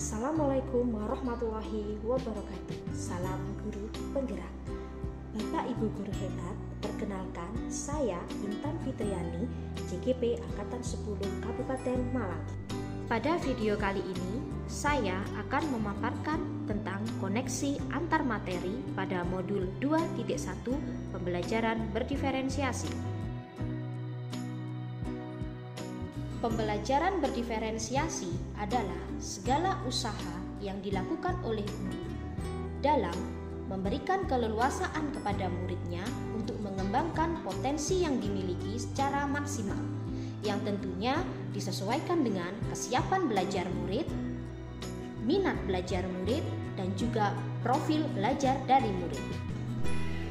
Assalamualaikum warahmatullahi wabarakatuh. Salam guru penggerak. Bapak Ibu guru hebat, perkenalkan saya Intan Fitriani, JGP Angkatan 10 Kabupaten Malang. Pada video kali ini, saya akan memaparkan tentang koneksi antar materi pada modul 2.1 pembelajaran berdiferensiasi. Pembelajaran berdiferensiasi adalah segala usaha yang dilakukan oleh guru dalam memberikan keleluasaan kepada muridnya untuk mengembangkan potensi yang dimiliki secara maksimal, yang tentunya disesuaikan dengan kesiapan belajar murid, minat belajar murid, dan juga profil belajar dari murid.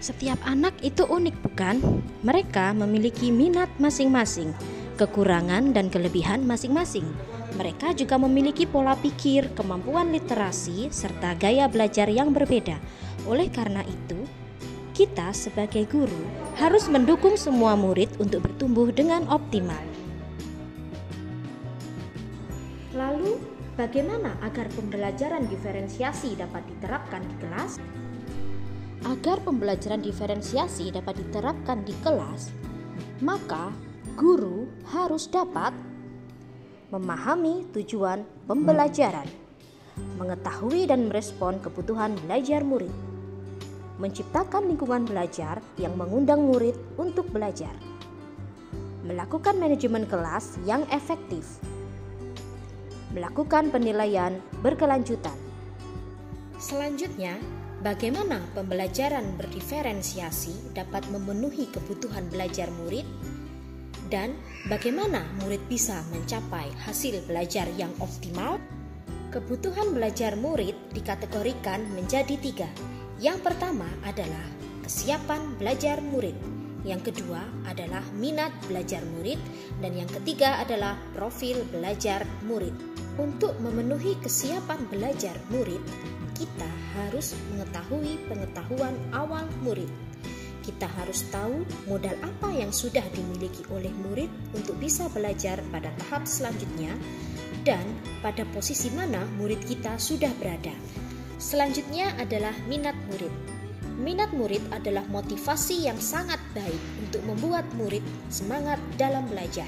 Setiap anak itu unik, bukan? Mereka memiliki minat masing-masing, kekurangan dan kelebihan masing-masing. Mereka juga memiliki pola pikir, kemampuan literasi, serta gaya belajar yang berbeda. Oleh karena itu, kita sebagai guru harus mendukung semua murid untuk bertumbuh dengan optimal. Lalu, bagaimana agar pembelajaran diferensiasi dapat diterapkan di kelas? Agar pembelajaran diferensiasi dapat diterapkan di kelas, maka guru harus dapat memahami tujuan pembelajaran, mengetahui dan merespon kebutuhan belajar murid, menciptakan lingkungan belajar yang mengundang murid untuk belajar, melakukan manajemen kelas yang efektif, melakukan penilaian berkelanjutan. Selanjutnya, bagaimana pembelajaran berdiferensiasi dapat memenuhi kebutuhan belajar murid? Dan bagaimana murid bisa mencapai hasil belajar yang optimal? Kebutuhan belajar murid dikategorikan menjadi 3. Yang pertama adalah kesiapan belajar murid, yang kedua adalah minat belajar murid, dan yang ketiga adalah profil belajar murid. Untuk memenuhi kesiapan belajar murid, kita harus mengetahui pengetahuan awal murid. Kita harus tahu modal apa yang sudah dimiliki oleh murid untuk bisa belajar pada tahap selanjutnya dan pada posisi mana murid kita sudah berada. Selanjutnya adalah minat murid. Minat murid adalah motivasi yang sangat baik untuk membuat murid semangat dalam belajar.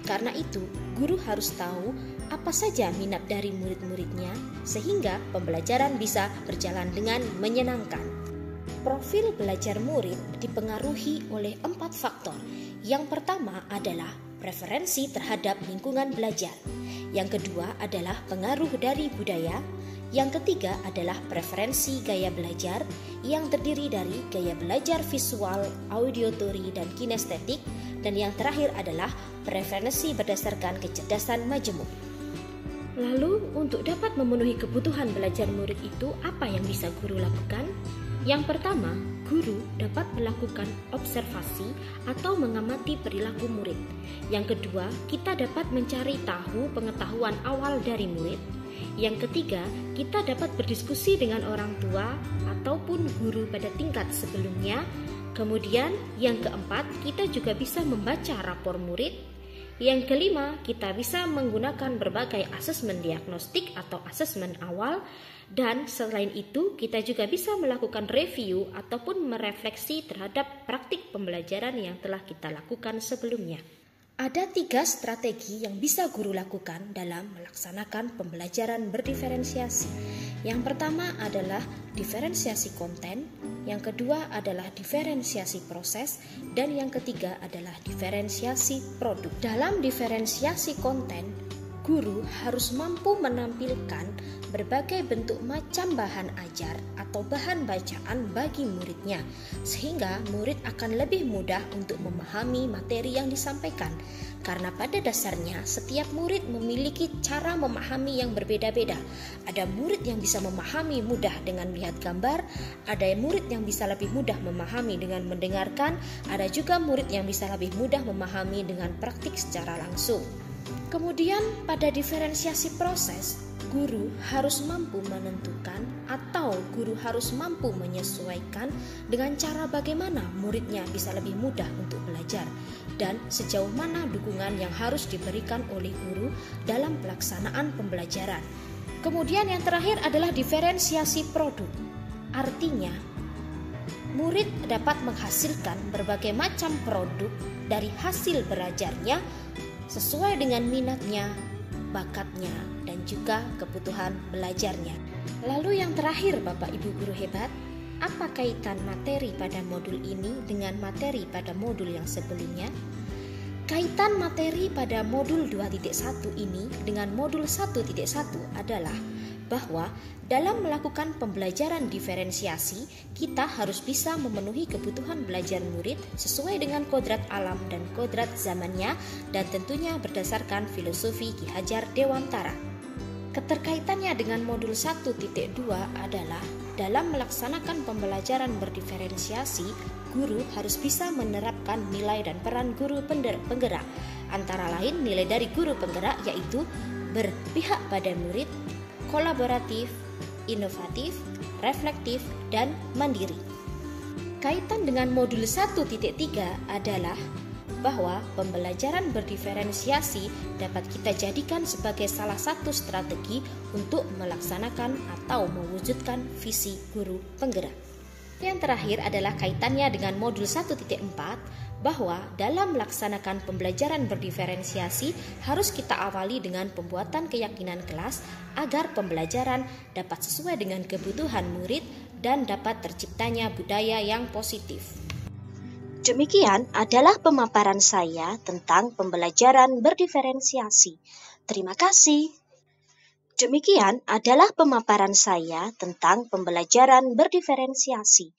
Karena itu, guru harus tahu apa saja minat dari murid-muridnya sehingga pembelajaran bisa berjalan dengan menyenangkan. Profil belajar murid dipengaruhi oleh 4 faktor. Yang pertama adalah preferensi terhadap lingkungan belajar. Yang kedua adalah pengaruh dari budaya. Yang ketiga adalah preferensi gaya belajar yang terdiri dari gaya belajar visual, auditory, dan kinestetik. Dan yang terakhir adalah preferensi berdasarkan kecerdasan majemuk. Lalu, untuk dapat memenuhi kebutuhan belajar murid itu, apa yang bisa guru lakukan? Yang pertama, guru dapat melakukan observasi atau mengamati perilaku murid. Yang kedua, kita dapat mencari tahu pengetahuan awal dari murid. Yang ketiga, kita dapat berdiskusi dengan orang tua ataupun guru pada tingkat sebelumnya. Kemudian, yang keempat, kita juga bisa membaca rapor murid. Yang kelima, kita bisa menggunakan berbagai asesmen diagnostik atau asesmen awal. Dan selain itu, kita juga bisa melakukan review ataupun merefleksi terhadap praktik pembelajaran yang telah kita lakukan sebelumnya. Ada 3 strategi yang bisa guru lakukan dalam melaksanakan pembelajaran berdiferensiasi. Yang pertama adalah diferensiasi konten, yang kedua adalah diferensiasi proses, dan yang ketiga adalah diferensiasi produk. Dalam diferensiasi konten, guru harus mampu menampilkan berbagai bentuk macam bahan ajar atau bahan bacaan bagi muridnya, sehingga murid akan lebih mudah untuk memahami materi yang disampaikan. Karena pada dasarnya setiap murid memiliki cara memahami yang berbeda-beda. Ada murid yang bisa memahami mudah dengan melihat gambar, ada murid yang bisa lebih mudah memahami dengan mendengarkan, ada juga murid yang bisa lebih mudah memahami dengan praktik secara langsung. Kemudian pada diferensiasi proses, guru harus mampu menentukan atau guru harus mampu menyesuaikan dengan cara bagaimana muridnya bisa lebih mudah untuk belajar dan sejauh mana dukungan yang harus diberikan oleh guru dalam pelaksanaan pembelajaran. Kemudian yang terakhir adalah diferensiasi produk. Artinya, murid dapat menghasilkan berbagai macam produk dari hasil belajarnya sesuai dengan minatnya, bakatnya, dan juga kebutuhan belajarnya. Lalu yang terakhir Bapak Ibu guru hebat, apa kaitan materi pada modul ini dengan materi pada modul yang sebelumnya? Kaitan materi pada modul 2.1 ini dengan modul 1.1 adalah bahwa dalam melakukan pembelajaran diferensiasi, kita harus bisa memenuhi kebutuhan belajar murid sesuai dengan kodrat alam dan kodrat zamannya, dan tentunya berdasarkan filosofi Ki Hajar Dewantara. Keterkaitannya dengan modul 1.2 adalah dalam melaksanakan pembelajaran berdiferensiasi, guru harus bisa menerapkan nilai dan peran guru penggerak. Antara lain nilai dari guru penggerak yaitu berpihak pada murid, kolaboratif, inovatif, reflektif, dan mandiri. Kaitan dengan modul 1.3 adalah bahwa pembelajaran berdiferensiasi dapat kita jadikan sebagai salah satu strategi untuk melaksanakan atau mewujudkan visi guru penggerak. Yang terakhir adalah kaitannya dengan modul 1.4, bahwa dalam melaksanakan pembelajaran berdiferensiasi harus kita awali dengan pembuatan keyakinan kelas agar pembelajaran dapat sesuai dengan kebutuhan murid dan dapat terciptanya budaya yang positif. Demikian adalah pemaparan saya tentang pembelajaran berdiferensiasi. Terima kasih. Demikian adalah pemaparan saya tentang pembelajaran berdiferensiasi.